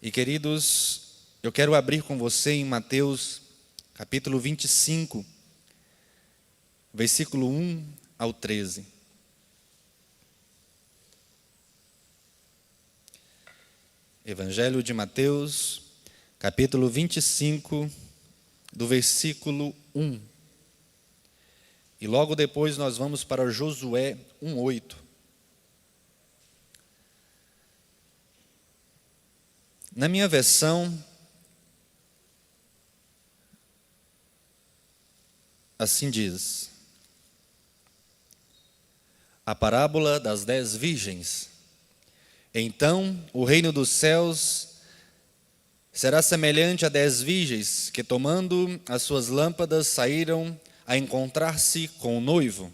E queridos, eu quero abrir com você em Mateus capítulo 25, versículo 1 ao 13. Evangelho de Mateus, capítulo 25, do versículo 1. E logo depois nós vamos para Josué 1:8. Na minha versão, assim diz: a parábola das 10 virgens. Então o reino dos céus será semelhante a 10 virgens que, tomando as suas lâmpadas, saíram a encontrar-se com o noivo.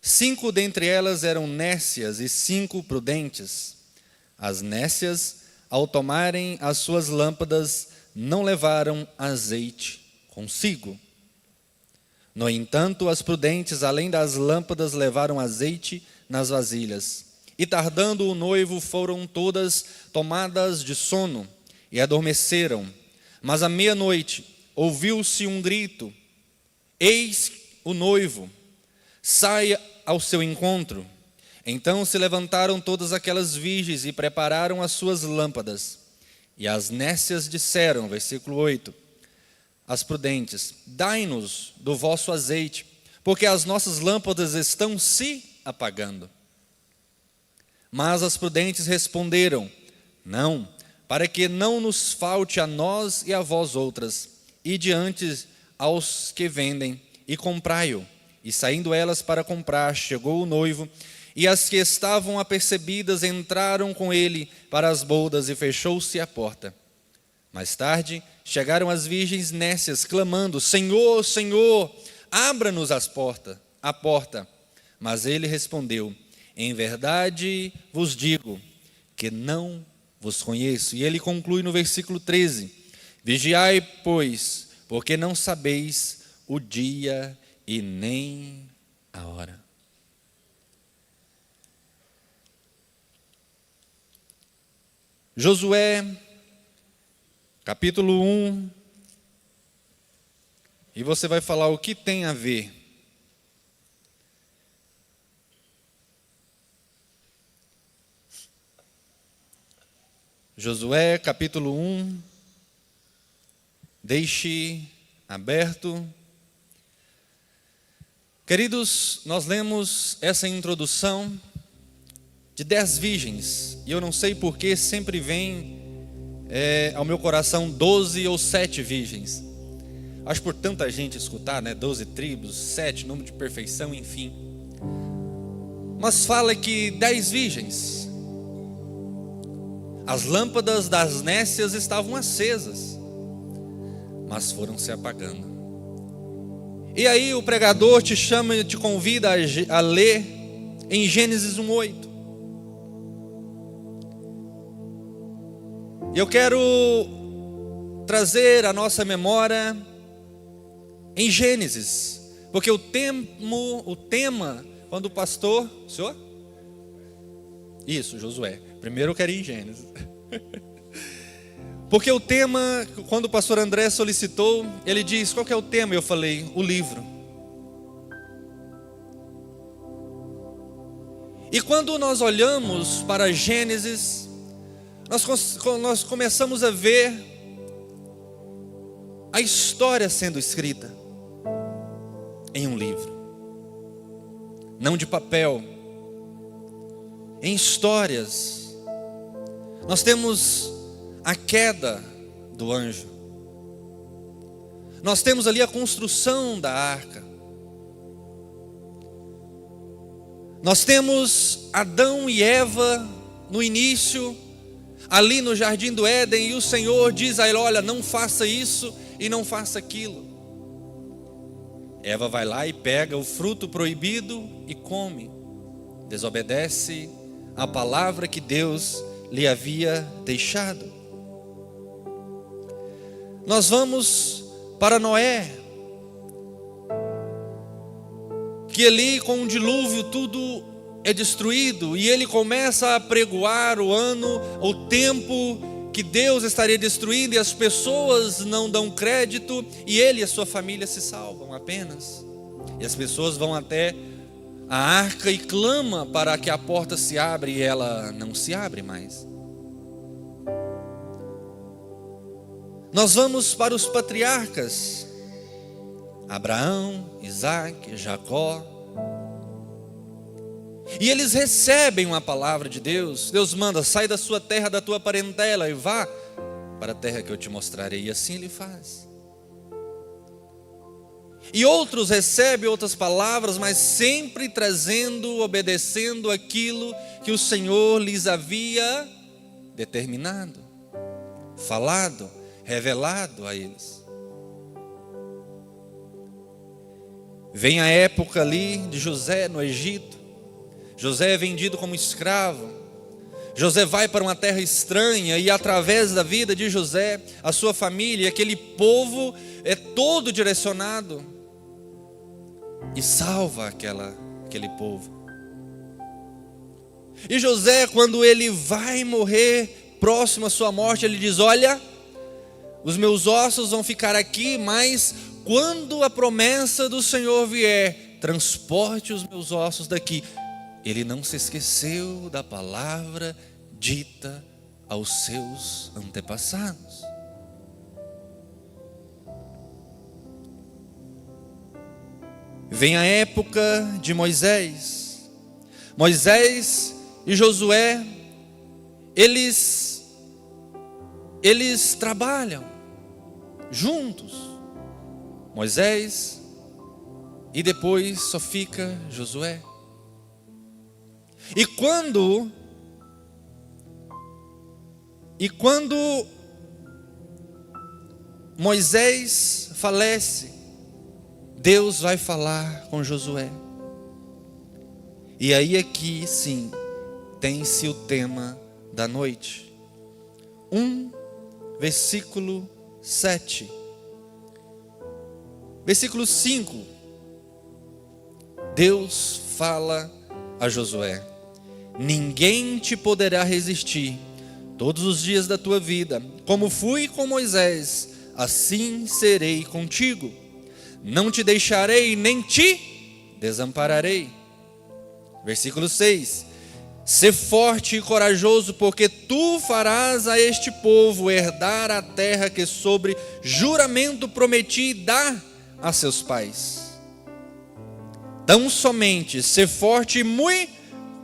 5 dentre elas eram nécias e 5 prudentes. As nécias, ao tomarem as suas lâmpadas, não levaram azeite consigo. No entanto, as prudentes, além das lâmpadas, levaram azeite nas vasilhas. E tardando o noivo, foram todas tomadas de sono e adormeceram. Mas à meia-noite ouviu-se um grito: eis o noivo, sai ao seu encontro. Então se levantaram todas aquelas virgens e prepararam as suas lâmpadas. E as nécias disseram, versículo 8, as prudentes: dai-nos do vosso azeite, porque as nossas lâmpadas estão se apagando. Mas as prudentes responderam: não, para que não nos falte a nós e a vós outras, e diante aos que vendem, e comprai-o. E saindo elas para comprar, chegou o noivo, e as que estavam apercebidas entraram com ele para as bodas, e fechou-se a porta. Mais tarde chegaram as virgens nécias, clamando: Senhor, Senhor, abra-nos a porta. Mas ele respondeu: em verdade vos digo que não vos conheço. E ele conclui no versículo 13: vigiai, pois, porque não sabeis o dia e nem a hora. Josué, capítulo 1, e você vai falar o que tem a ver. Josué, capítulo 1, deixe aberto. Queridos, nós lemos essa introdução de 10 virgens, e eu não sei por que sempre vem ao meu coração 12 ou 7 virgens. Acho por tanta gente escutar, 12 tribos, 7, número de perfeição, enfim. Mas fala que 10 virgens. As lâmpadas das nécias estavam acesas, mas foram se apagando. E aí o pregador te chama e te convida a ler em Gênesis 1:8. Eu quero trazer a nossa memória em Gênesis, porque o tema, quando o pastor, senhor? Isso, Josué. Primeiro eu quero ir em Gênesis. Porque o tema, quando o pastor André solicitou, ele diz: qual que é o tema? Eu falei: o livro. E quando nós olhamos para Gênesis, nós começamos a ver a história sendo escrita em um livro, não de papel, em histórias. Nós temos a queda do anjo, nós temos ali a construção da arca, nós temos Adão e Eva no início, ali no jardim do Éden, e o Senhor diz a ele: olha, não faça isso e não faça aquilo. Eva vai lá e pega o fruto proibido e come, desobedece a palavra que Deus lhe havia deixado. Nós vamos para Noé, que ali com o dilúvio tudo é destruído, e ele começa a pregoar o tempo que Deus estaria destruindo e as pessoas não dão crédito e ele e a sua família se salvam apenas. E as pessoas vão até a arca e clamam para que a porta se abra e ela não se abre mais. Nós vamos para os patriarcas, Abraão, Isaque, Jacó. E eles recebem uma palavra de Deus. Deus manda: sai da sua terra, da tua parentela e vá para a terra que eu te mostrarei. E assim ele faz. E outros recebem outras palavras, mas sempre trazendo, obedecendo aquilo que o Senhor lhes havia determinado, falado, revelado a eles. Vem a época ali de José no Egito. José é vendido como escravo. José vai para uma terra estranha e através da vida de José, a sua família, aquele povo é todo direcionado e salva aquele povo. E José, quando ele vai morrer, próximo à sua morte, ele diz: olha, os meus ossos vão ficar aqui, mas quando a promessa do Senhor vier, transporte os meus ossos daqui. Ele não se esqueceu da palavra dita aos seus antepassados. Vem a época de Moisés. Moisés e Josué, eles trabalham juntos. Moisés e depois só fica Josué. E quando Moisés falece, Deus vai falar com Josué. E aí aqui sim, tem-se o tema da noite. Versículo 7. Versículo 5. Deus fala a Josué: ninguém te poderá resistir todos os dias da tua vida. Como fui com Moisés, assim serei contigo. Não te deixarei nem te desampararei. Versículo 6. Sê forte e corajoso, porque tu farás a este povo herdar a terra que sobre juramento prometi dar a seus pais. Tão somente sê forte e muito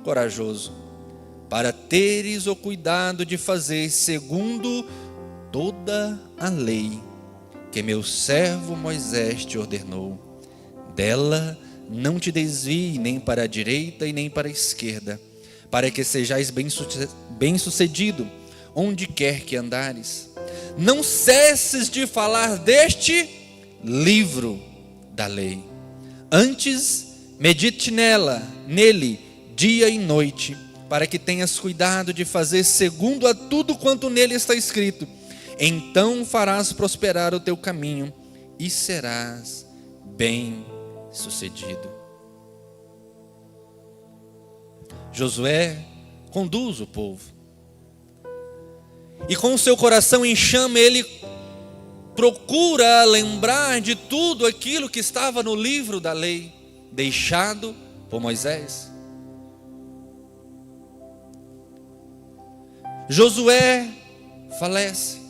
corajoso, para teres o cuidado de fazer segundo toda a lei que meu servo Moisés te ordenou. Dela não te desvie nem para a direita e nem para a esquerda, para que sejais bem-sucedido onde quer que andares. Não cesses de falar deste livro da lei. Antes, medite nele, dia e noite, para que tenhas cuidado de fazer segundo a tudo quanto nele está escrito. Então farás prosperar o teu caminho e serás bem-sucedido. Josué conduz o povo. E com o seu coração em chama, ele procura lembrar de tudo aquilo que estava no livro da lei, deixado por Moisés. Josué falece.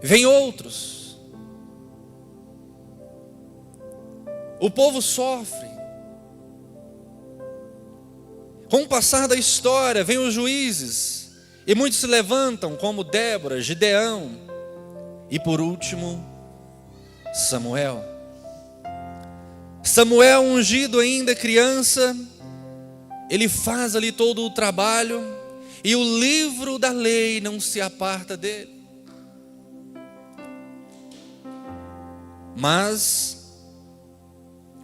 Vem outros. O povo sofre. Com o passar da história, vem os juízes, e muitos se levantam, como Débora, Gideão, e por último, Samuel. Samuel, ungido ainda criança, ele faz ali todo o trabalho, e o livro da lei não se aparta dele. Mas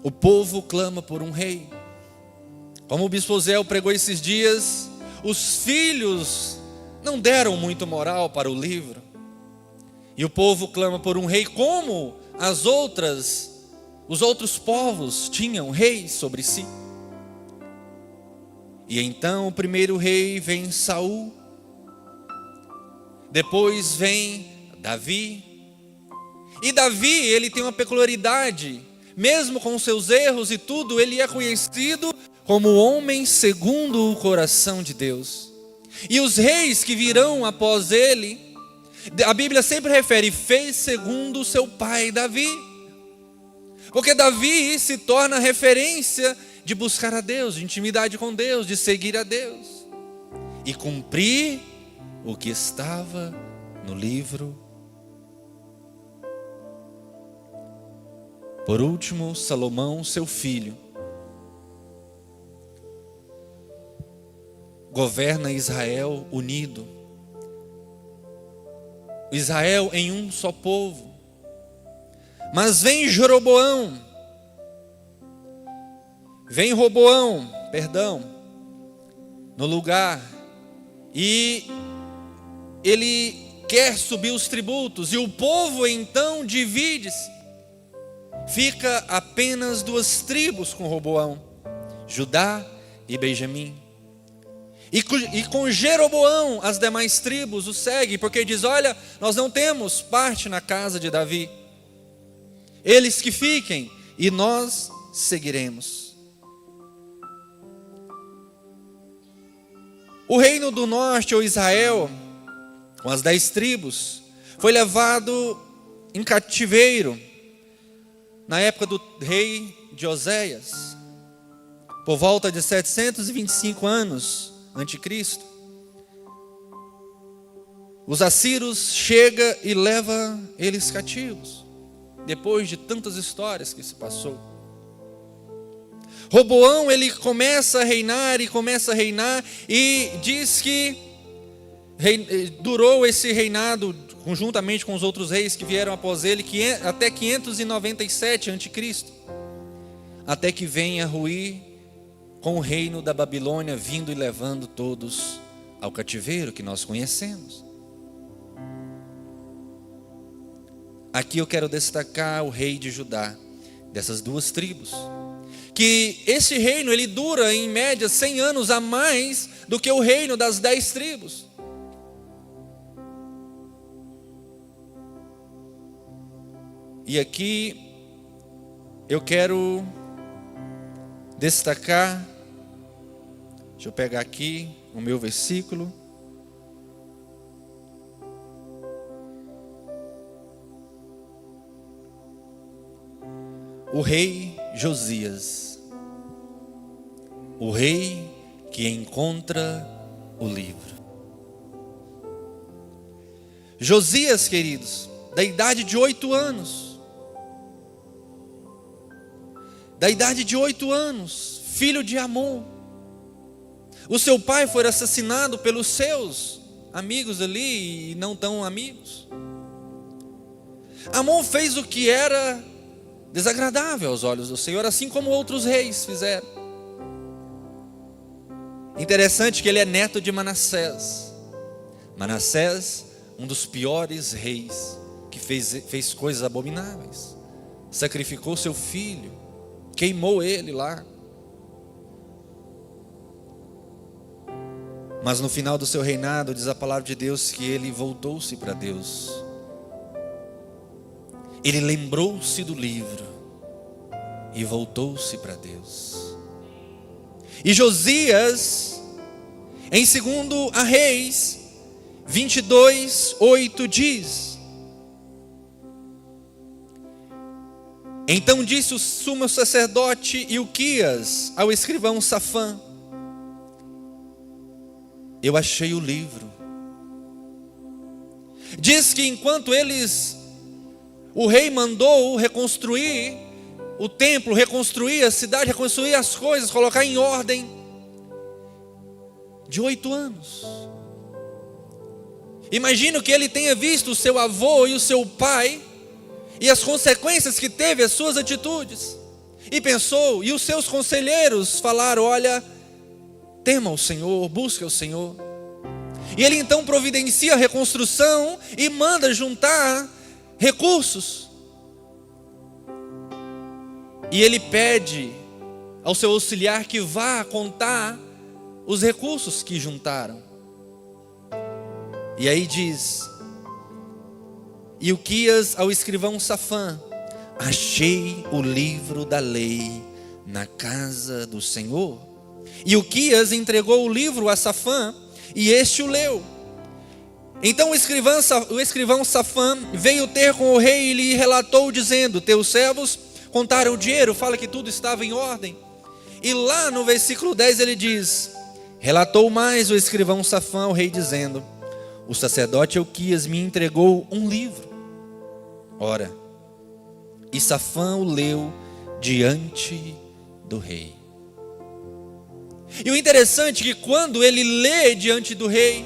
o povo clama por um rei. Como o bispo Zéu pregou esses dias, os filhos não deram muito moral para o livro. E o povo clama por um rei, como os outros povos tinham reis sobre si. E então o primeiro rei vem Saul. Depois vem Davi. E Davi, ele tem uma peculiaridade. Mesmo com seus erros e tudo, ele é conhecido como homem segundo o coração de Deus. E os reis que virão após ele, a Bíblia sempre refere, fez segundo o seu pai Davi. Porque Davi se torna referência de buscar a Deus, de intimidade com Deus, de seguir a Deus. E cumprir o que estava no livro. Por último, Salomão, seu filho, governa Israel unido. Israel em um só povo. Mas vem Roboão, no lugar, e ele quer subir os tributos, e o povo então divide-se. Fica apenas 2 tribos com Roboão, Judá e Benjamim. E com Jeroboão as demais tribos o seguem, porque diz, olha, nós não temos parte na casa de Davi. Eles que fiquem e nós seguiremos. O reino do norte, ou Israel, com as 10 tribos, foi levado em cativeiro na época do rei de Oséias, por volta de 725 anos anticristo. Os assírios chegam e levam eles cativos, depois de tantas histórias que se passou. Roboão, ele começa a reinar, e diz que durou esse reinado, conjuntamente com os outros reis que vieram após ele, até 597 a.C., até que venha ruir com o reino da Babilônia, vindo e levando todos ao cativeiro que nós conhecemos. Aqui eu quero destacar o rei de Judá, dessas 2 tribos, que esse reino ele dura em média 100 anos a mais do que o reino das 10 tribos. E aqui eu quero destacar, deixa eu pegar aqui o meu versículo. O rei Josias, o rei que encontra o livro. Josias, queridos, da idade de 8 anos, filho de Amon. O seu pai foi assassinado pelos seus amigos ali, e não tão amigos. Amon fez o que era desagradável aos olhos do Senhor, assim como outros reis fizeram. Interessante que ele é neto de Manassés. Manassés, um dos piores reis, que fez coisas abomináveis. Sacrificou seu filho, queimou ele lá. Mas no final do seu reinado, diz a palavra de Deus que ele voltou-se para Deus. Ele lembrou-se do livro e voltou-se para Deus. E Josias, em 2 a Reis 22:8 diz: então disse o sumo sacerdote Ilquias ao escrivão Safã: eu achei o livro. Diz que enquanto o rei mandou reconstruir o templo, reconstruir a cidade, reconstruir as coisas, colocar em ordem, de 8 anos. Imagino que ele tenha visto o seu avô e o seu pai, e as consequências que teve as suas atitudes, e pensou, e os seus conselheiros falaram: olha, tema o Senhor, busca o Senhor. E ele então providencia a reconstrução e manda juntar recursos. E ele pede ao seu auxiliar que vá contar os recursos que juntaram. E aí diz: Ilquias ao escrivão Safã: achei o livro da lei na casa do Senhor. E Ilquias entregou o livro a Safã, e este o leu. Então o escrivão Safã veio ter com o rei e lhe relatou, dizendo: teus servos contaram o dinheiro, fala que tudo estava em ordem. E lá no versículo 10 ele diz: relatou mais o escrivão Safã ao rei, dizendo: o sacerdote Ilquias me entregou um livro. Ora, e Safã o leu diante do rei. E o interessante é que quando ele lê diante do rei,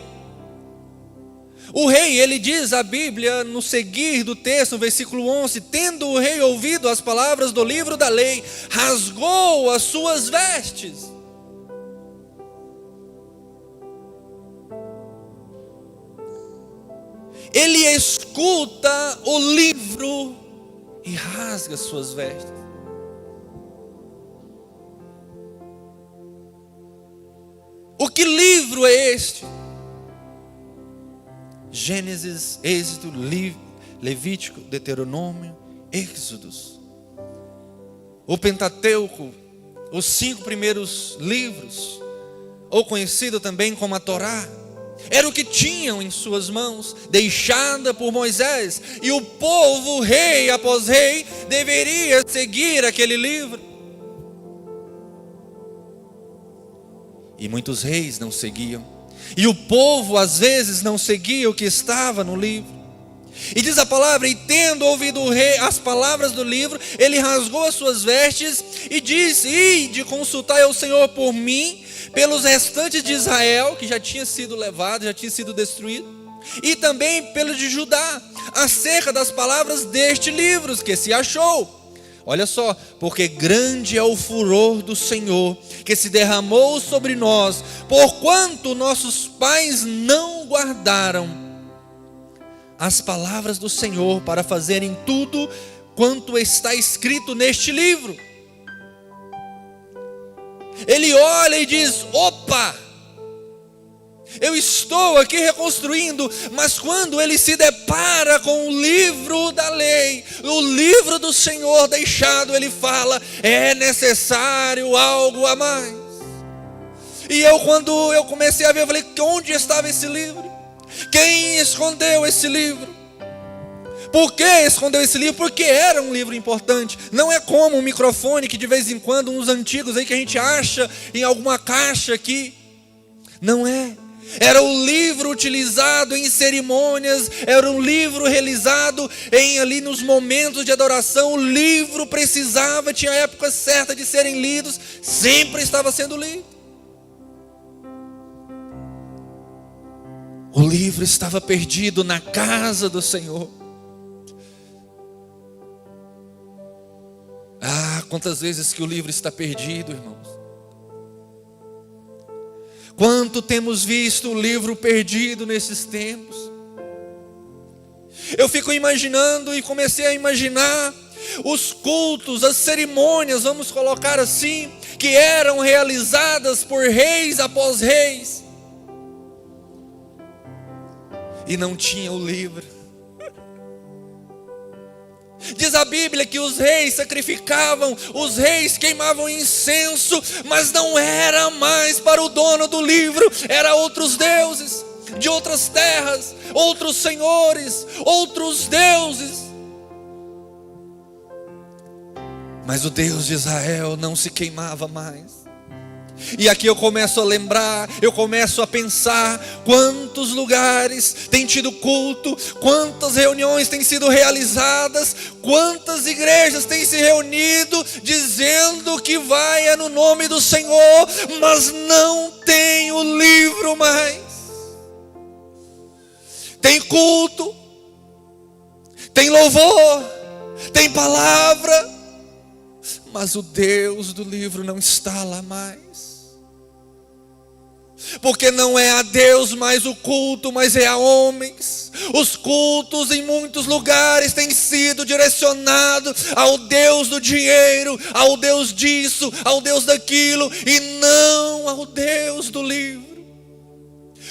o rei, ele diz a Bíblia no seguir do texto, no versículo 11: tendo o rei ouvido as palavras do livro da lei, rasgou as suas vestes. Ele escuta o livro e rasga suas vestes. O que livro é este? Gênesis, Êxodo, Levítico, Deuteronômio, Êxodos. O Pentateuco, os 5 primeiros livros, ou conhecido também como a Torá, era o que tinham em suas mãos, deixada por Moisés, e o povo, rei após rei, deveria seguir aquele livro. E muitos reis não seguiam, e o povo às vezes não seguia o que estava no livro. E diz a palavra: e tendo ouvido o rei as palavras do livro, ele rasgou as suas vestes e disse: ide, consultai ao Senhor por mim, pelos restantes de Israel, que já tinha sido levado, já tinha sido destruído, e também pelos de Judá, acerca das palavras deste livro que se achou. Olha só: porque grande é o furor do Senhor, que se derramou sobre nós, porquanto nossos pais não guardaram as palavras do Senhor para fazerem tudo quanto está escrito neste livro. Ele olha e diz: opa, eu estou aqui reconstruindo. Mas quando ele se depara com o livro da lei, o livro do Senhor deixado, ele fala: é necessário algo a mais. E quando eu comecei a ver, eu falei: onde estava esse livro? Quem escondeu esse livro? Por que escondeu esse livro? Porque era um livro importante. Não é como um microfone que de vez em quando, uns antigos aí que a gente acha em alguma caixa aqui. Não é. Era o livro utilizado em cerimônias, era um livro realizado ali nos momentos de adoração. O livro precisava, tinha a época certa de serem lidos, sempre estava sendo lido. O livro estava perdido na casa do Senhor. Ah, quantas vezes que o livro está perdido, irmãos. Quanto temos visto o livro perdido nesses tempos. Eu fico imaginando e comecei a imaginar os cultos, as cerimônias, vamos colocar assim, que eram realizadas por reis após reis. E não tinha o livro. Diz a Bíblia que os reis sacrificavam, os reis queimavam incenso, mas não era mais para o dono do livro, era outros deuses, de outras terras, outros senhores, outros deuses. Mas o Deus de Israel não se queimava mais. E aqui eu começo a lembrar, eu começo a pensar quantos lugares tem tido culto, quantas reuniões têm sido realizadas, quantas igrejas têm se reunido dizendo que vai no nome do Senhor, mas não tem o livro mais. Tem culto, tem louvor, tem palavra, mas o Deus do livro não está lá mais. Porque não é a Deus mais o culto, mas é a homens. Os cultos em muitos lugares têm sido direcionados ao Deus do dinheiro, ao Deus disso, ao Deus daquilo, e não ao Deus do livro.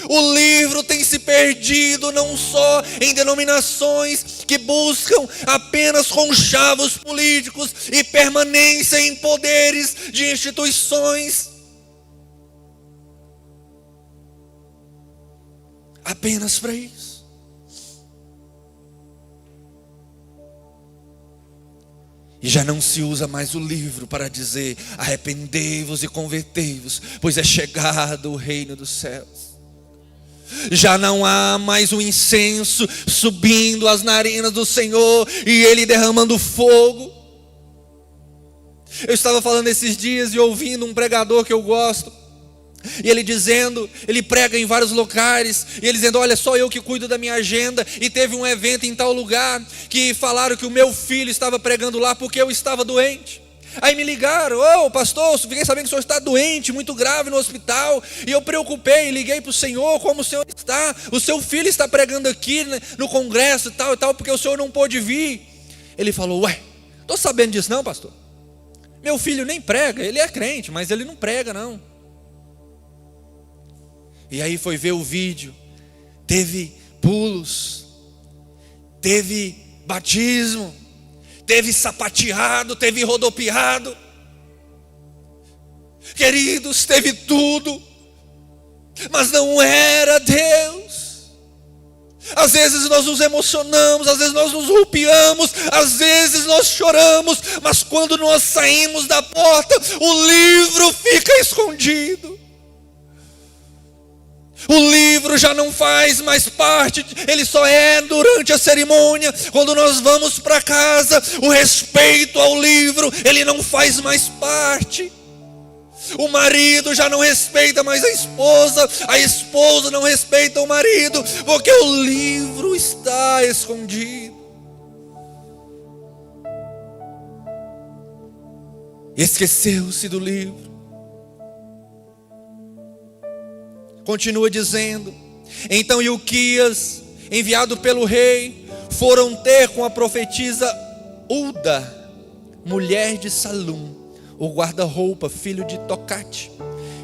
O livro tem se perdido não só em denominações que buscam apenas conchavos políticos e permanência em poderes de instituições, apenas para isso. E já não se usa mais o livro para dizer: arrependei-vos e convertei-vos, pois é chegado o reino dos céus. Já não há mais o incenso subindo às narinas do Senhor e Ele derramando fogo. Eu estava falando esses dias e ouvindo um pregador que eu gosto, e ele prega em vários locais, e ele dizendo: olha, só eu que cuido da minha agenda, e teve um evento em tal lugar, que falaram que o meu filho estava pregando lá porque eu estava doente. Aí me ligaram: ô pastor, fiquei sabendo que o senhor está doente, muito grave no hospital. E eu preocupei, liguei para o Senhor: como o senhor está? O seu filho está pregando aqui, né, no congresso e tal, porque o senhor não pôde vir. Ele falou: ué, estou sabendo disso não, pastor? Meu filho nem prega, ele é crente, mas ele não prega não. E aí foi ver o vídeo, teve pulos, teve batismo, teve sapateado, teve rodopiado. Queridos, teve tudo, mas não era Deus. Às vezes nós nos emocionamos, às vezes nós nos rupiamos, às vezes nós choramos, mas quando nós saímos da porta, o livro fica escondido. O livro já não faz mais parte, ele só é durante a cerimônia. Quando nós vamos para casa, o respeito ao livro, ele não faz mais parte. O marido já não respeita mais a esposa não respeita o marido, porque o livro está escondido. Esqueceu-se do livro. Continua dizendo: então Ilquias, enviado pelo rei, foram ter com a profetisa Ulda, mulher de Salum, o guarda-roupa, filho de Tocate,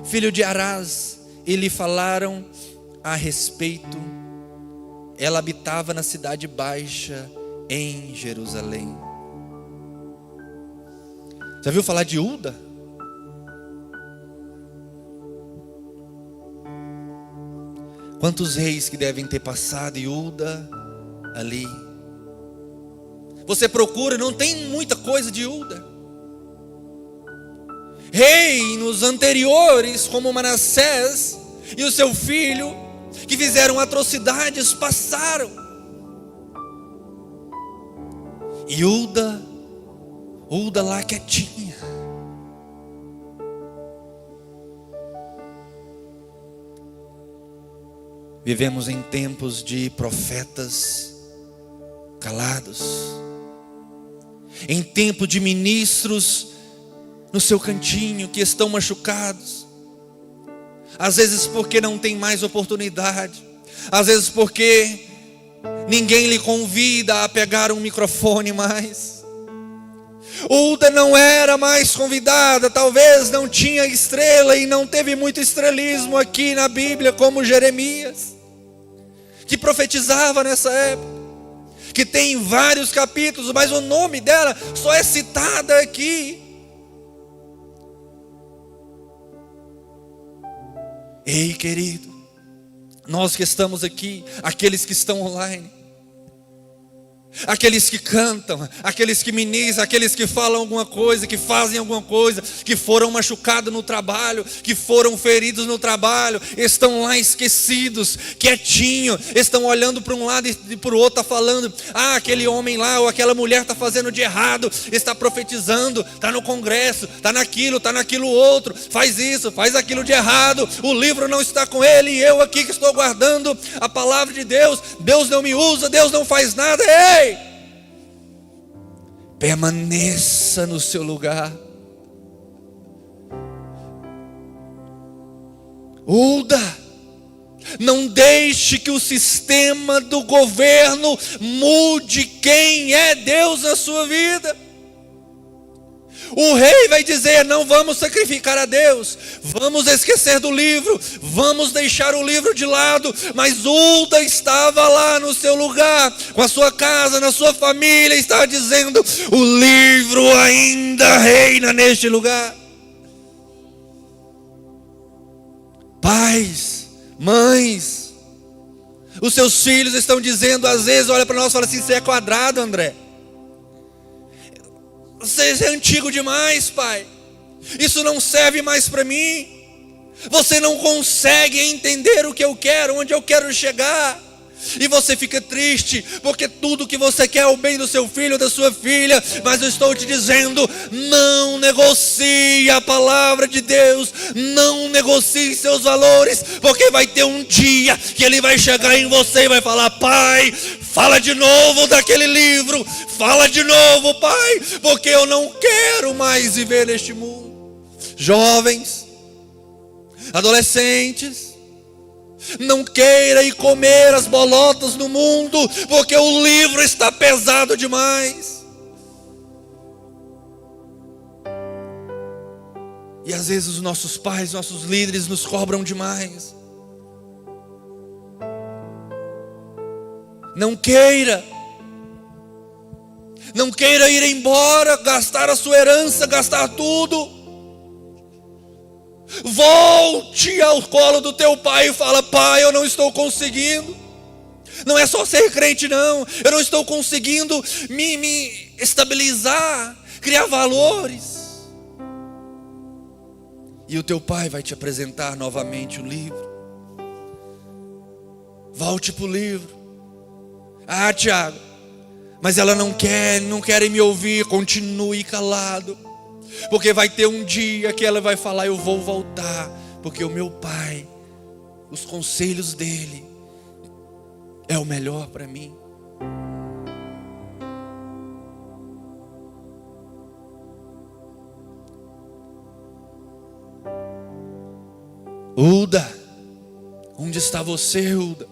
filho de Arás, e lhe falaram a respeito. Ela habitava na cidade baixa em Jerusalém. Já viu falar de Ulda? Quantos reis que devem ter passado e Ulda ali. Você procura, não tem muita coisa de Ulda. Reinos anteriores, como Manassés e o seu filho, que fizeram atrocidades, passaram. E Ulda lá quietinha. Vivemos em tempos de profetas calados, em tempo de ministros no seu cantinho que estão machucados, às vezes porque não tem mais oportunidade, às vezes porque ninguém lhe convida a pegar um microfone mais. Ulda não era mais convidada, talvez não tinha estrela e não teve muito estrelismo aqui na Bíblia, como Jeremias, que profetizava nessa época, que tem vários capítulos, mas o nome dela só é citada aqui. Ei, querido, nós que estamos aqui, aqueles que estão online, aqueles que cantam, aqueles que ministram, aqueles que falam alguma coisa, que fazem alguma coisa, que foram machucados no trabalho, que foram feridos no trabalho, estão lá esquecidos, quietinho, estão olhando para um lado e para o outro, está falando: ah, aquele homem lá ou aquela mulher está fazendo de errado, está profetizando, está no congresso, está naquilo outro, faz isso, faz aquilo de errado, o livro não está com ele, e eu aqui que estou guardando a palavra de Deus, Deus não me usa, Deus não faz nada. Ei! Permaneça no seu lugar. Ulda, não deixe que o sistema do governo mude quem é Deus na sua vida. O rei vai dizer: não vamos sacrificar a Deus, vamos esquecer do livro, vamos deixar o livro de lado. Mas Hulda estava lá no seu lugar, com a sua casa, na sua família, estava dizendo: o livro ainda reina neste lugar. Pais, mães, os seus filhos estão dizendo, às vezes olha para nós e fala assim: você é quadrado, André. Você é antigo demais, pai. Isso não serve mais para mim. Você não consegue entender o que eu quero, onde eu quero chegar. E você fica triste, porque tudo que você quer é o bem do seu filho, da sua filha. Mas eu estou te dizendo: não negocie a palavra de Deus, não negocie seus valores, porque vai ter um dia que ele vai chegar em você e vai falar: pai, fala de novo daquele livro, fala de novo, pai, porque eu não quero mais viver neste mundo. Jovens, adolescentes, não queira ir comer as bolotas no mundo, porque o livro está pesado demais. E às vezes os nossos pais, nossos líderes nos cobram demais. Não queira ir embora, gastar a sua herança, gastar tudo. Volte ao colo do teu pai e fala: pai, eu não estou conseguindo. Não é só ser crente, não. Eu não estou conseguindo me estabilizar, criar valores. E o teu pai vai te apresentar novamente o livro. Volte para o livro. Ah, Tiago, mas ela não querem me ouvir. Continue calado, porque vai ter um dia que ela vai falar: eu vou voltar, porque o meu pai, os conselhos dele é o melhor para mim. Hulda, onde está você, Hulda?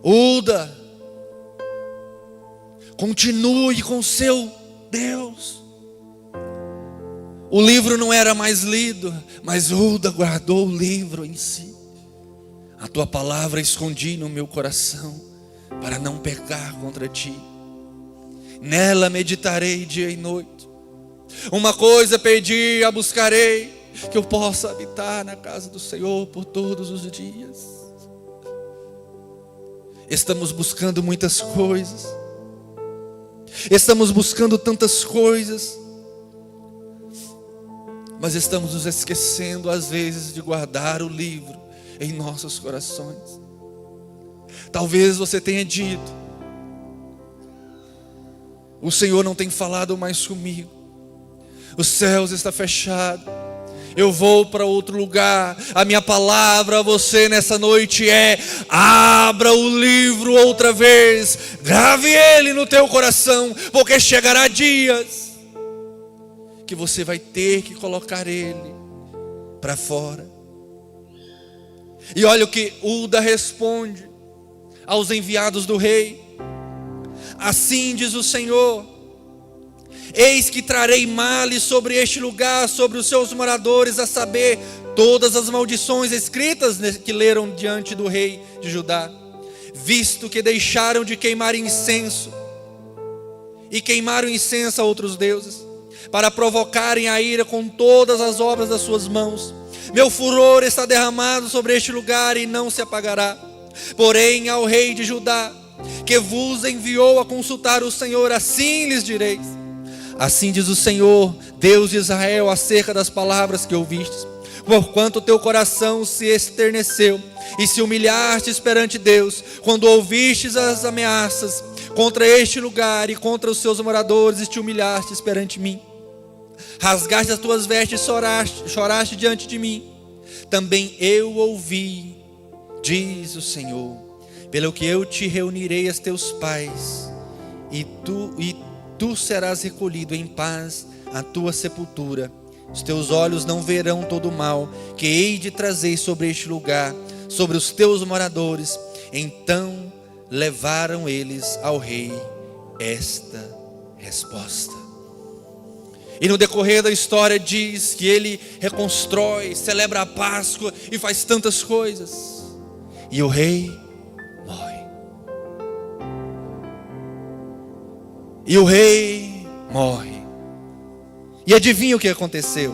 Hulda, continue com seu Deus. O livro não era mais lido, mas Hulda guardou o livro em si. A tua palavra escondi no meu coração, para não pecar contra ti. Nela meditarei dia e noite. Uma coisa pedi, a buscarei, que eu possa habitar na casa do Senhor por todos os dias. Estamos buscando muitas coisas, estamos buscando tantas coisas, mas estamos nos esquecendo às vezes de guardar o livro em nossos corações. Talvez você tenha dito: o Senhor não tem falado mais comigo, os céus estão fechados, eu vou para outro lugar. A minha palavra a você nessa noite é: abra o livro outra vez, grave ele no teu coração, porque chegará dias que você vai ter que colocar ele para fora. E olha o que Hulda responde aos enviados do rei: assim diz o Senhor, eis que trarei males sobre este lugar, sobre os seus moradores, a saber, todas as maldições escritas que leram diante do rei de Judá, visto que deixaram de queimar incenso e queimaram incenso a outros deuses, para provocarem a ira com todas as obras das suas mãos. Meu furor está derramado sobre este lugar e não se apagará. Porém ao rei de Judá, que vos enviou a consultar o Senhor, assim lhes direis: assim diz o Senhor, Deus de Israel, acerca das palavras que ouvistes. Porquanto o teu coração se esterneceu e se humilhastes perante Deus, quando ouvistes as ameaças contra este lugar e contra os seus moradores, e te humilhastes perante mim. Rasgaste as tuas vestes e choraste diante de mim. Também eu ouvi, diz o Senhor, pelo que eu te reunirei a teus pais, e tu serás recolhido em paz à tua sepultura. Os teus olhos não verão todo o mal que hei de trazer sobre este lugar, sobre os teus moradores. Então levaram eles ao rei esta resposta. E no decorrer da história diz que ele reconstrói, celebra a Páscoa e faz tantas coisas. E o rei morre. E o rei morre. E adivinha o que aconteceu?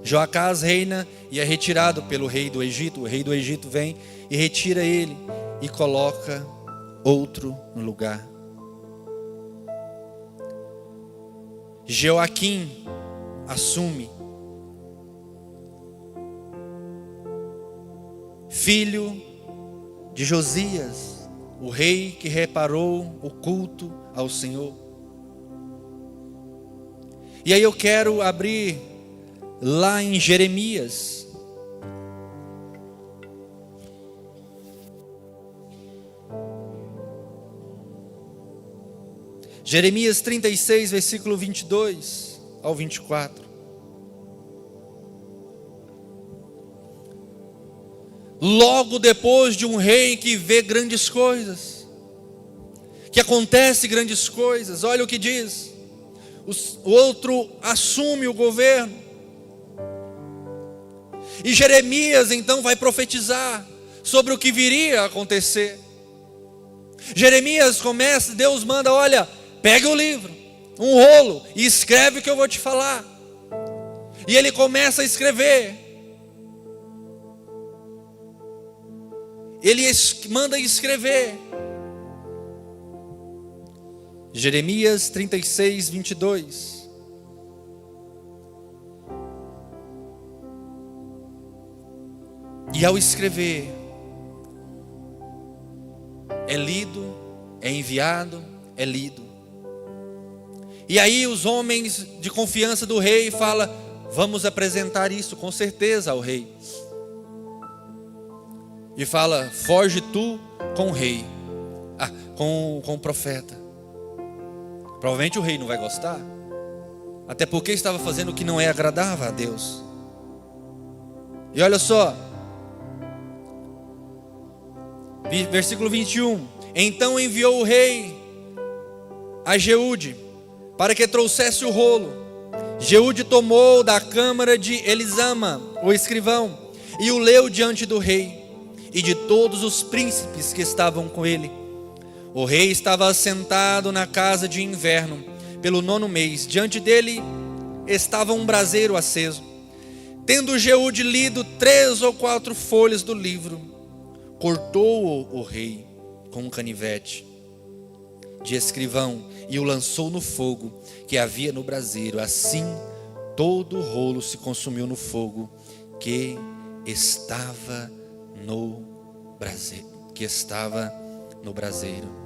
Joacás reina e é retirado pelo rei do Egito. O rei do Egito vem e retira ele e coloca outro no lugar. Joaquim assume, filho de Josias, o rei que reparou o culto ao Senhor. E aí eu quero abrir lá em Jeremias. Jeremias 36, versículo 22 ao 24. Logo depois de um rei que vê grandes coisas, que acontece grandes coisas, olha o que diz. O outro assume o governo. E Jeremias então vai profetizar sobre o que viria a acontecer. Jeremias começa, Deus manda, olha, pega o livro, um rolo, e escreve o que eu vou te falar. E ele começa a escrever. Ele manda escrever. Jeremias 36, 22. E ao escrever, é lido, é enviado, é lido. E aí os homens de confiança do rei falam, vamos apresentar isso com certeza ao rei. E fala, foge tu com o rei, com o profeta. Provavelmente o rei não vai gostar, até porque estava fazendo o que não é agradável a Deus. E olha só, versículo 21. Então enviou o rei a Jeude para que trouxesse o rolo. Jeude tomou da câmara de Elisama, o escrivão, e o leu diante do rei e de todos os príncipes que estavam com ele. O rei estava assentado na casa de inverno, pelo 9º mês. Diante dele estava um braseiro aceso. Tendo Jeude lido 3 ou 4 folhas do livro, cortou o rei com um canivete de escrivão e o lançou no fogo que havia no braseiro. Assim todo o rolo se consumiu no fogo que estava no braseiro.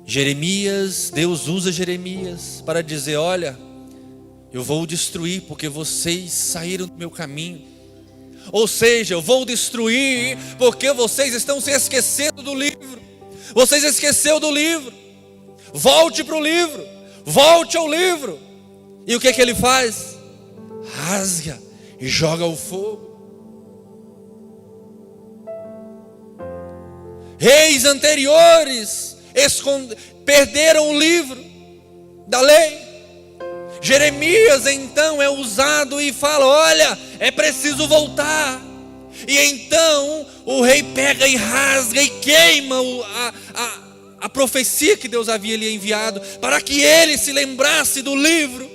Jeremias, Deus usa Jeremias para dizer, olha, eu vou destruir porque vocês saíram do meu caminho. Ou seja, eu vou destruir porque vocês estão se esquecendo do livro. Vocês esqueceram do livro. Volte para o livro. Volte ao livro. E o que ele faz? Rasga e joga ao fogo. Reis anteriores perderam o livro da lei. Jeremias então é usado e fala, olha, é preciso voltar. E então o rei pega e rasga e queima a profecia que Deus havia lhe enviado, para que ele se lembrasse do livro.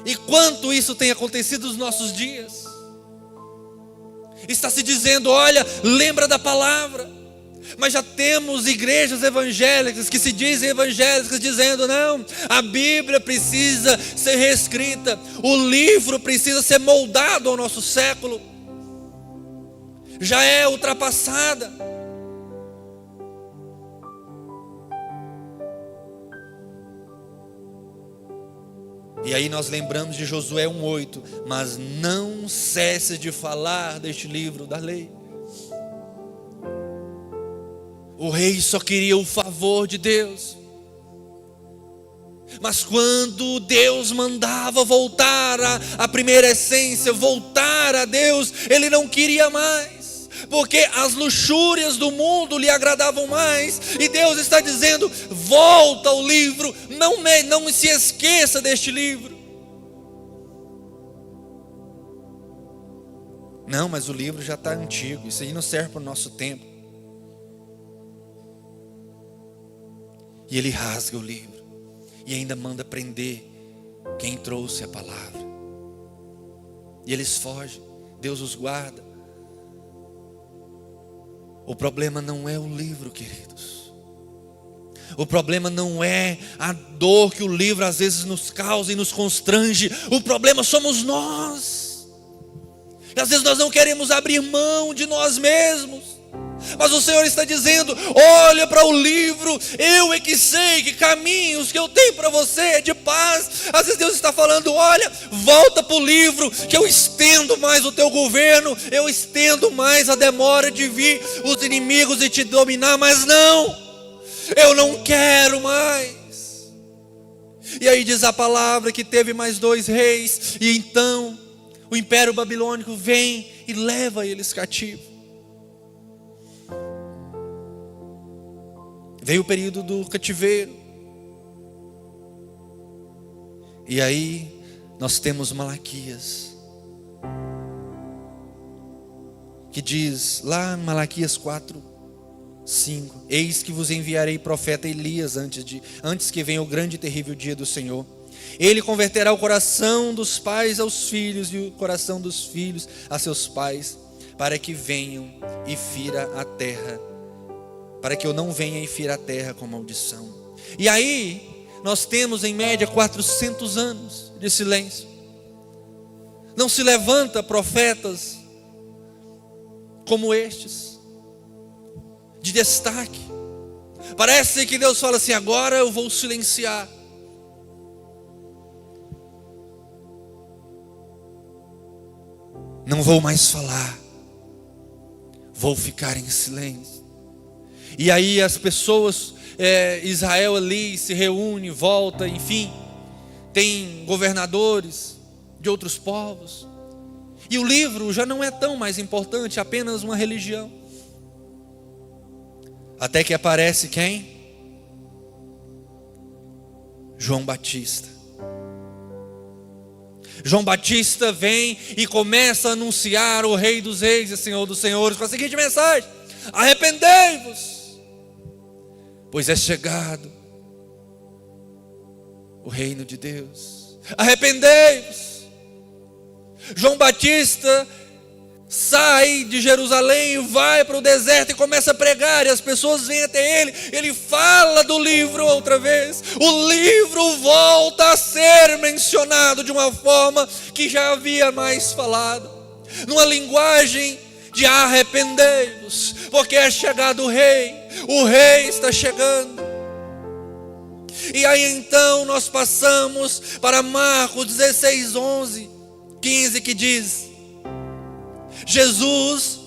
E quanto isso tem acontecido nos nossos dias? Está se dizendo, olha, lembra da palavra. Mas já temos igrejas evangélicas que se dizem evangélicas dizendo, não, a Bíblia precisa ser reescrita, o livro precisa ser moldado ao nosso século, já é ultrapassada. E aí nós lembramos de Josué 1:8, mas não cesse de falar deste livro da lei. O rei só queria o favor de Deus. Mas quando Deus mandava voltar à primeira essência, voltar a Deus, ele não queria mais. porque as luxúrias do mundo lhe agradavam mais. E Deus está dizendo: volta ao livro, não se esqueça deste livro. Não, mas o livro já está antigo, isso aí não serve para o nosso tempo. E ele rasga o livro e ainda manda prender quem trouxe a palavra. E eles fogem, Deus os guarda. O problema não é o livro, queridos. O problema não é a dor que o livro às vezes nos causa e nos constrange. O problema somos nós. E às vezes nós não queremos abrir mão de nós mesmos. Mas o Senhor está dizendo: olha para o livro, eu é que sei que caminhos que eu tenho para você é de paz. Às vezes Deus está falando: olha, volta para o livro, que eu estendo mais o teu governo, eu estendo mais a demora de vir os inimigos e te dominar, mas não, eu não quero mais. E aí diz a palavra que teve mais 2 reis, e então o império babilônico vem e leva eles cativos. Veio o período do cativeiro. E aí nós temos Malaquias, que diz lá em Malaquias 4:5: eis que vos enviarei profeta Elias antes que venha o grande e terrível dia do Senhor. Ele converterá o coração dos pais aos filhos e o coração dos filhos a seus pais, para que venham e fira a terra, para que eu não venha e fira a terra com maldição. E aí nós temos em média 400 anos de silêncio. Não se levanta profetas como estes, de destaque. Parece que Deus fala assim: agora eu vou silenciar. Não vou mais falar, vou ficar em silêncio. E aí as pessoas, Israel ali se reúne, volta, enfim, tem governadores de outros povos. E o livro já não é tão mais importante, apenas uma religião. Até que aparece quem? João Batista. João Batista vem e começa a anunciar o Rei dos Reis e Senhor dos Senhores com a seguinte mensagem: arrependei-vos, pois é chegado o reino de Deus. Arrependei-vos. João Batista sai de Jerusalém, vai para o deserto e começa a pregar, e as pessoas vêm até ele. Ele fala do livro outra vez. O livro volta a ser mencionado de uma forma que já havia mais falado, numa linguagem de arrependei-vos, porque é chegado o rei está chegando. E aí então nós passamos para Marcos 16, 11, 15, que diz: Jesus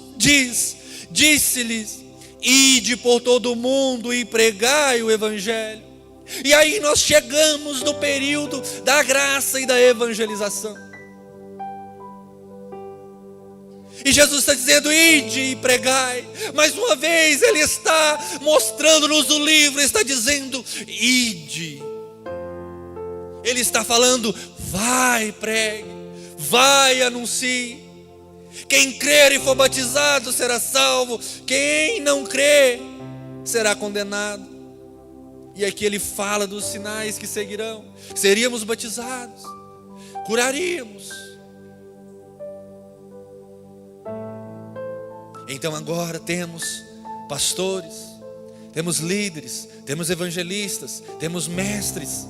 disse-lhes: ide por todo o mundo e pregai o evangelho. E aí nós chegamos no período da graça e da evangelização. E Jesus está dizendo: ide e pregai. Mais uma vez Ele está mostrando-nos o livro, está dizendo: ide. Ele está falando: vai, pregue, vai, anuncie. Quem crer e for batizado será salvo, quem não crer será condenado. E aqui ele fala dos sinais que seguirão: seríamos batizados, curaríamos. Então agora temos pastores, temos líderes, temos evangelistas, temos mestres,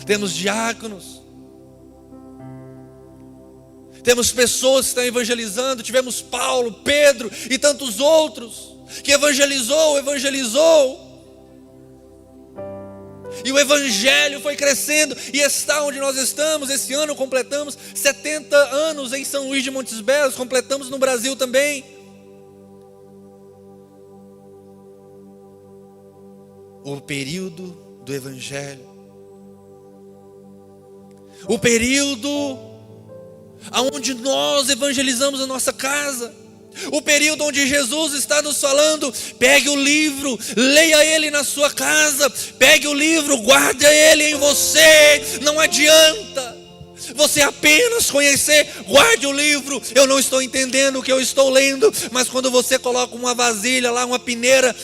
temos diáconos, temos pessoas que estão evangelizando. Tivemos Paulo, Pedro e tantos outros que evangelizou. E o evangelho foi crescendo e está onde nós estamos. Esse ano completamos 70 anos em São Luís de Montes Belos, completamos no Brasil também. O período do evangelho, o período aonde nós evangelizamos a nossa casa, O período onde Jesus está nos falando: pegue o livro, leia ele na sua casa, pegue o livro, guarde ele em você. Não adianta você apenas conhecer, guarde o livro. Eu não estou entendendo o que eu estou lendo, mas quando você coloca uma vasilha lá, uma peneira,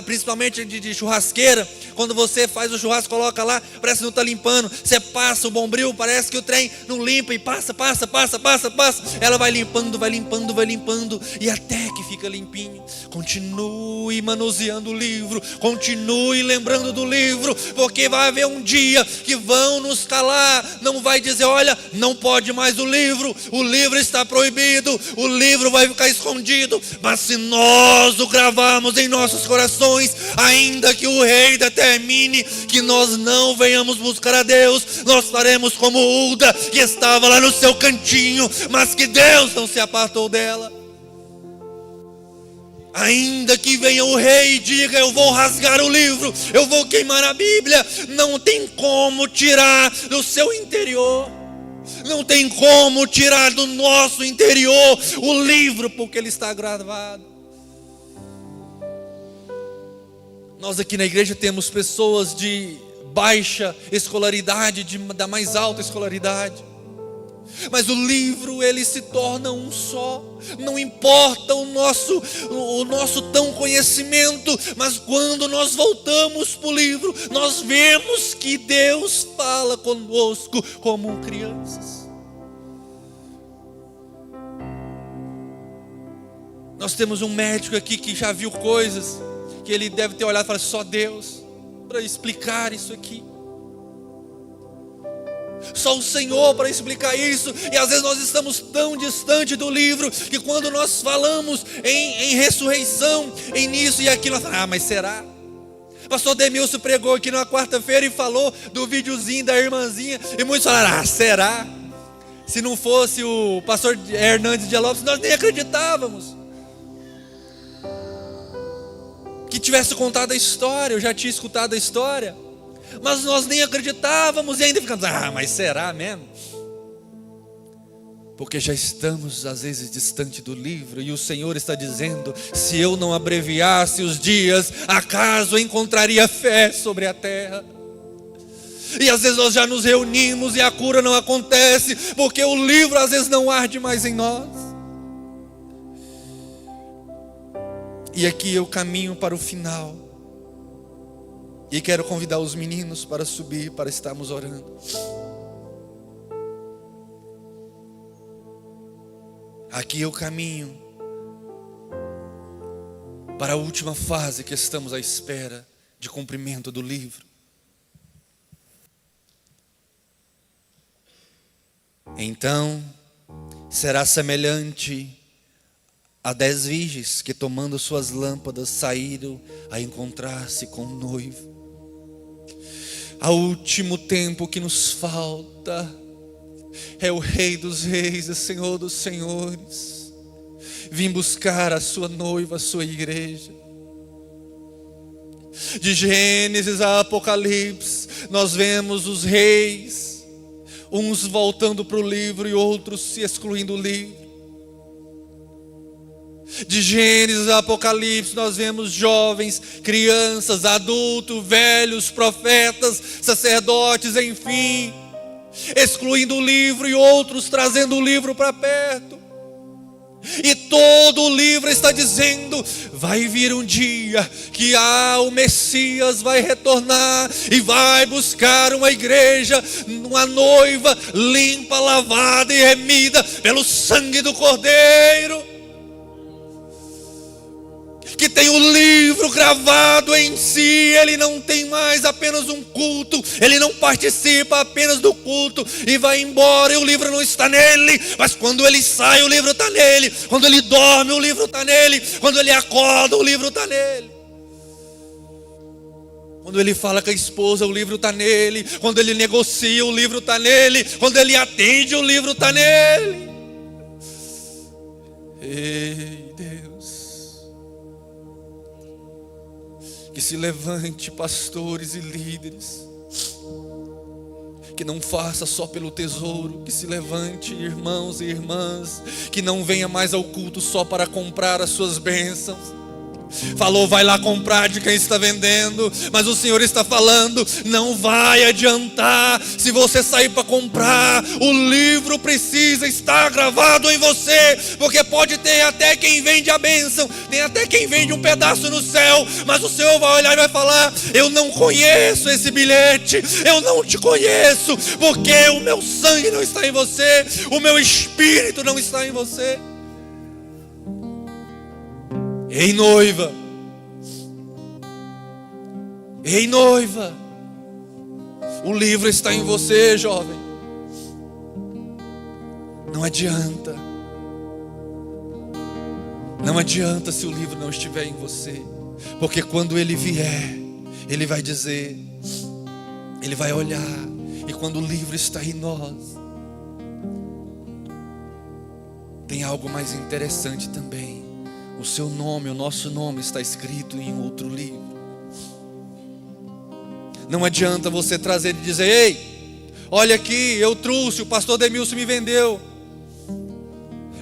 principalmente de churrasqueira, quando você faz o churrasco, coloca lá, parece que não está limpando. Você passa o bombril, parece que o trem não limpa, e passa. Ela vai limpando, e até que fica limpinho. Continue manuseando o livro, continue lembrando do livro, porque vai haver um dia que vão nos calar. Não vai dizer: olha, não pode mais o livro está proibido, o livro vai ficar escondido. Mas se nós o gravarmos em nossos corações, ainda que o rei determine que nós não venhamos buscar a Deus, nós faremos como Hulda, que estava lá no seu cantinho, mas que Deus não se apartou dela. Ainda que venha o rei e diga: eu vou rasgar o livro, eu vou queimar a Bíblia, não tem como tirar do seu interior, não tem como tirar do nosso interior o livro, porque ele está gravado. Nós aqui na igreja temos pessoas de baixa escolaridade, da mais alta escolaridade, mas o livro, ele se torna um só. Não importa o nosso tão conhecimento, mas quando nós voltamos para o livro, nós vemos que Deus fala conosco como crianças. Nós temos um médico aqui que já viu coisas que ele deve ter olhado e falado: só Deus para explicar isso aqui. Só o Senhor para explicar isso. E às vezes nós estamos tão distante do livro, que quando nós falamos em ressurreição, em nisso e aquilo, nós falamos: mas será? Pastor Demilson pregou aqui na quarta-feira e falou do videozinho da irmãzinha, e muitos falaram: será? Se não fosse o pastor Hernandes de Lopes, nós nem acreditávamos que tivesse contado a história. Eu já tinha escutado a história, mas nós nem acreditávamos, e ainda ficamos: mas será mesmo? Porque já estamos às vezes distante do livro, e o Senhor está dizendo: se eu não abreviasse os dias, acaso encontraria fé sobre a terra? E às vezes nós já nos reunimos e a cura não acontece, porque o livro às vezes não arde mais em nós. E aqui eu caminho para o final, e quero convidar os meninos para subir, para estarmos orando. Aqui eu caminho para a última fase que estamos à espera de cumprimento do livro. Então será semelhante a 10 virgens que, tomando suas lâmpadas, saíram a encontrar-se com o noivo. Ao último tempo que nos falta é o Rei dos Reis e Senhor dos Senhores vim buscar a sua noiva, a sua igreja. De Gênesis a Apocalipse, nós vemos os reis, uns voltando para o livro e outros se excluindo do livro. De Gênesis a Apocalipse, nós vemos jovens, crianças, adultos, velhos, profetas, sacerdotes, enfim, excluindo o livro e outros trazendo o livro para perto. E todo o livro está dizendo: vai vir um dia que o Messias vai retornar e vai buscar uma igreja, uma noiva limpa, lavada e remida pelo sangue do Cordeiro, que tem o livro gravado em si. Ele não tem mais apenas um culto, ele não participa apenas do culto e vai embora e o livro não está nele, mas quando ele sai, o livro está nele. Quando ele dorme, o livro está nele. Quando ele acorda, o livro está nele. Quando ele fala com a esposa, o livro está nele. Quando ele negocia, o livro está nele. Quando ele atende, o livro está nele. Ei, Deus, que se levante pastores e líderes Que não faça só pelo tesouro, que se levante, irmãos e irmãs, que não venha mais ao culto só para comprar as suas bênçãos. Falou, vai lá comprar de quem está vendendo, mas o Senhor está falando, não vai adiantar se você sair para comprar. O livro precisa estar gravado em você, porque pode ter até quem vende a bênção, tem até quem vende um pedaço no céu, mas o Senhor vai olhar e vai falar, eu não conheço esse bilhete, eu não te conheço, porque o meu sangue não está em você, o meu espírito não está em você. Ei, noiva, ei, noiva, o livro está em você, jovem. Não adianta, não adianta se o livro não estiver em você, porque quando ele vier, ele vai dizer, ele vai olhar, e quando o livro está em nós, tem algo mais interessante também. O seu nome, o nosso nome está escrito em outro livro. Não adianta você trazer e dizer, ei, olha aqui, eu trouxe, o pastor Demilson me vendeu.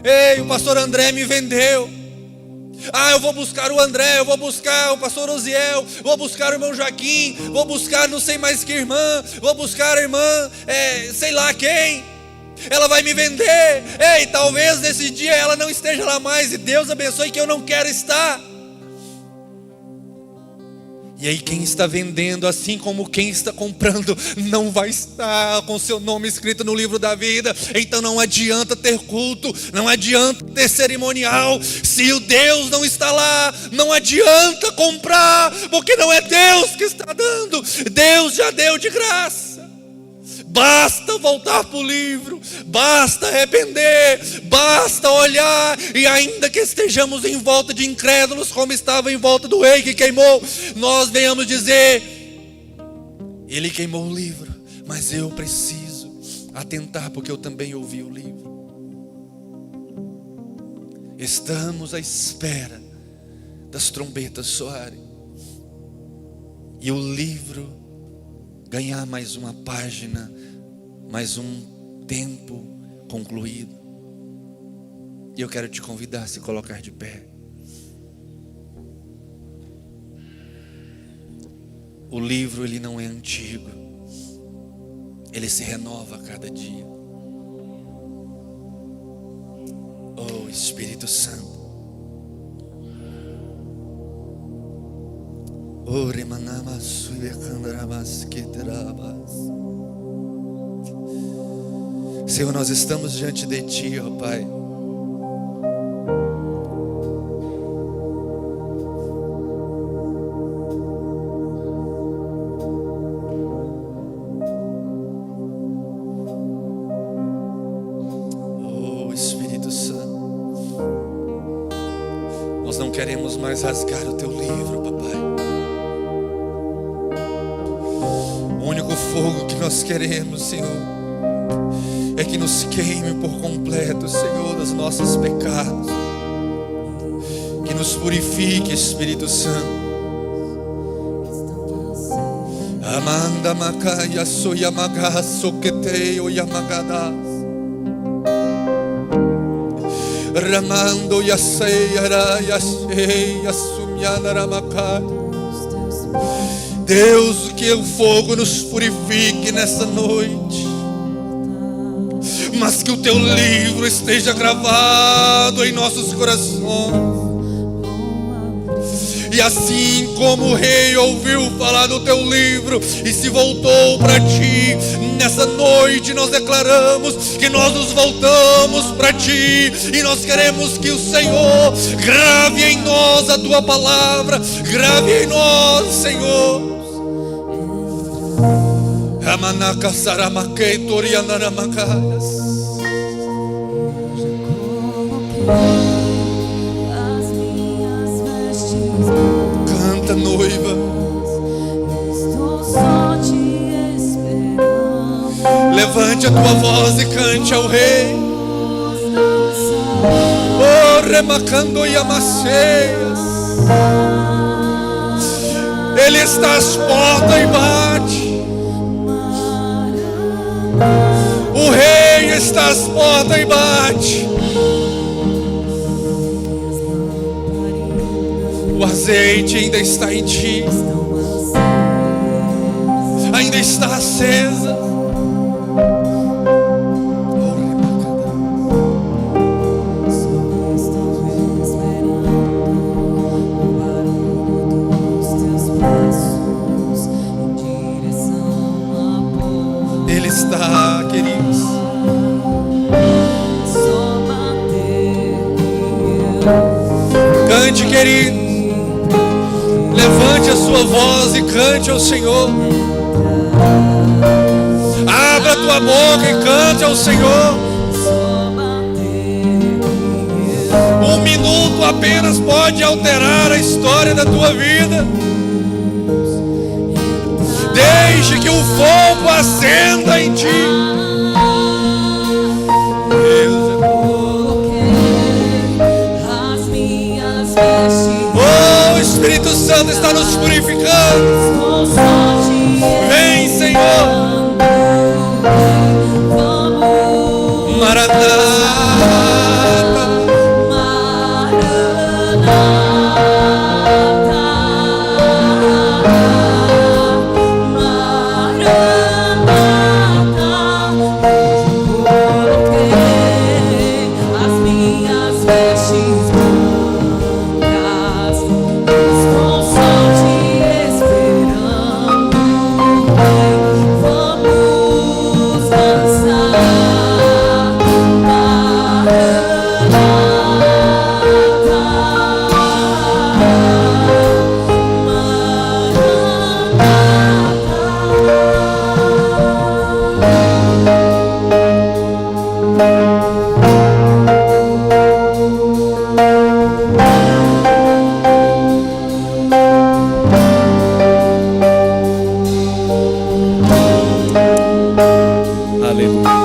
Ei, o pastor André me vendeu. Eu vou buscar o André, eu vou buscar o pastor Osiel, vou buscar o irmão Joaquim, vou buscar não sei mais que irmã, vou buscar a irmã, sei lá quem. Ela vai me vender. Ei, talvez nesse dia ela não esteja lá mais, e Deus abençoe que eu não quero estar. E aí quem está vendendo, assim como quem está comprando, não vai estar com seu nome escrito no livro da vida. Então não adianta ter culto, não adianta ter cerimonial, se o Deus não está lá. Não adianta comprar, porque não é Deus que está dando, Deus já deu de graça. Basta voltar para o livro, basta arrepender, basta olhar, e ainda que estejamos em volta de incrédulos, como estava em volta do rei que queimou, nós venhamos dizer, ele queimou o livro, mas eu preciso atentar, porque eu também ouvi o livro. Estamos à espera das trombetas soarem, e o livro ganhar mais uma página, mais um tempo concluído. E eu quero te convidar a se colocar de pé. O livro, ele não é antigo, ele se renova a cada dia. Oh, Espírito Santo. Senhor, nós estamos diante de Ti, ó Pai. Oh, Espírito Santo, nós não queremos mais rasgar o Teu livro, papai. O único fogo que nós queremos, Senhor, é que nos queime por completo, Senhor, dos nossos pecados. Que nos purifique, Espírito Santo. Amanda Makaya Soyamaga Soketeo Yamagadas Ramando Yaseira Yasei Yasumyana Ramakai. Deus, que o fogo nos purifique nessa noite, mas que o Teu livro esteja gravado em nossos corações. E assim como o rei ouviu falar do Teu livro e se voltou para Ti, nessa noite nós declaramos que nós nos voltamos para Ti, e nós queremos que o Senhor grave em nós a Tua palavra, grave em nós, Senhor. Amanaka Saramakei Torianaramakaias. Canta, noiva. Levante a tua voz e cante ao rei. Oh, remacando Yamaceias. Ele está às portas e bate. O Rei está às portas e bate. O azeite ainda está em ti, ainda está acesa. Ele está, queridos. Cante, querido. Levante a sua voz e cante ao Senhor. Abra a tua boca e cante ao Senhor. Um minuto apenas pode alterar a história da tua vida. Deixe que o fogo acenda em ti. Oh, o Espírito Santo está nos purificando. Vem, Senhor. Maranata. Aleluia.